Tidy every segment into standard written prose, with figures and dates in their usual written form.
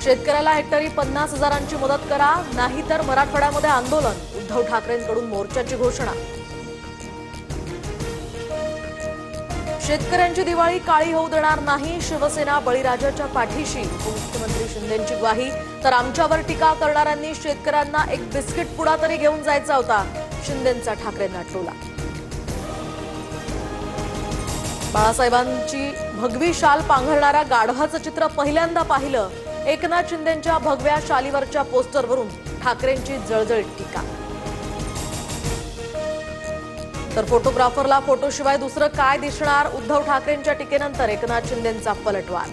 शेतकऱ्याला हेक्टरी 50,000ची मदत करा, नाहीतर मराठवाड्यामध्ये आंदोलन. उद्धव ठाकरेंकडून मोर्चाची घोषणा. शेतकऱ्यांची दिवाळी काळी होऊ देणार नाही, शिवसेना बळीराजाच्या पाठीशी. उपमुख्यमंत्री शिंदेंची ग्वाही. तर आमच्यावर टीका करणाऱ्यांनी शेतकऱ्यांना एक बिस्किट पुडा तरी घेऊन जायचा होता, शिंदेंचा ठाकरेंना टोला. बाळासाहेबांची भगवी शाल पांघरणाऱ्या गाढवाचं चित्र पहिल्यांदा पाहिलं. एकनाथ शिंदेंच्या भगव्या शालीवरच्या पोस्टरवरून ठाकरेंची जळजळीत टीका. तर फोटोग्राफरला फोटोशिवाय दुसरं काय दिसणार, उद्धव ठाकरेंच्या टीकेनंतर एकनाथ शिंदेंचा पलटवार.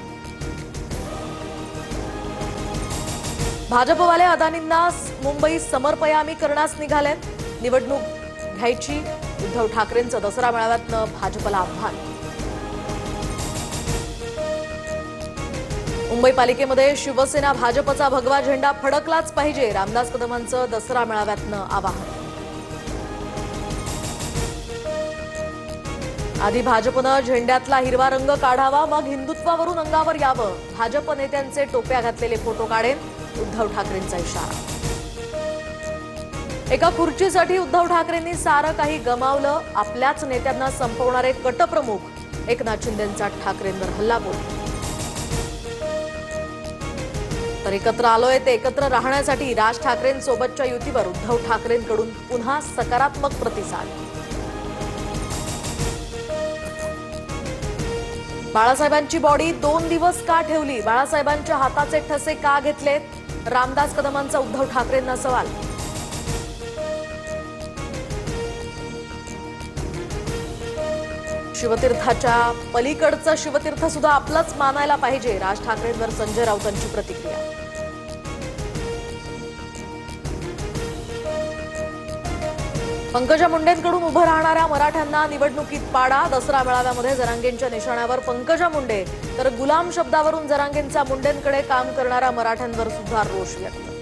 भाजपवाले अदानींना मुंबई समरपयामी करण्यास निघालेत. निवडणूक घ्यायची, उद्धव ठाकरेंचं दसरा मेळाव्यातनं भाजपला आव्हान. मुंबई पालिकेमध्ये शिवसेना भाजपचा भगवा झेंडा फडकलाच पाहिजे, रामदास कदमांचं दसरा मेळाव्यातनं आवाहन. आधी भाजपनं झेंड्यातला हिरवा रंग काढावा, मग हिंदुत्वावरून अंगावर यावं. भाजप नेत्यांचे टोप्या घातलेले फोटो काढेन, उद्धव ठाकरेंचा इशारा. एका खुर्चीसाठी उद्धव ठाकरेंनी सारं काही गमावलं, आपल्याच नेत्यांना संपवणारे कटप्रमुख. एकनाथ शिंदेंचा ठाकरेंवर हल्लाबोल. तर एकत्र आलोय ते एकत्र राहण्यासाठी, राज ठाकरेंसोबतच्या युतीवर उद्धव ठाकरेंकडून पुन्हा सकारात्मक प्रतिसाद. बाळासाहेबांची बॉडी 2 दिवस का ठेवली, बाळासाहेबांच्या हाताचे ठसे का घेतलेत, रामदास कदमांचा उद्धव ठाकरेंना सवाल. शिवतीर्थाच्या पलीकडचं शिवतीर्थ सुद्धा आपलंच मानायला पाहिजे, राज ठाकरेंवर संजय राऊतांची प्रतिक्रिया. पंकजा मुंडेंकडून उभं राहणाऱ्या मराठ्यांना निवडणुकीत पाडा. दसरा मेळाव्यामध्ये जरांगेंच्या निशाण्यावर पंकजा मुंडे, तर गुलाम शब्दावरून जरांगेंचा मुंडेंकडे काम करणाऱ्या मराठ्यांवर सुद्धा रोष व्यक्त.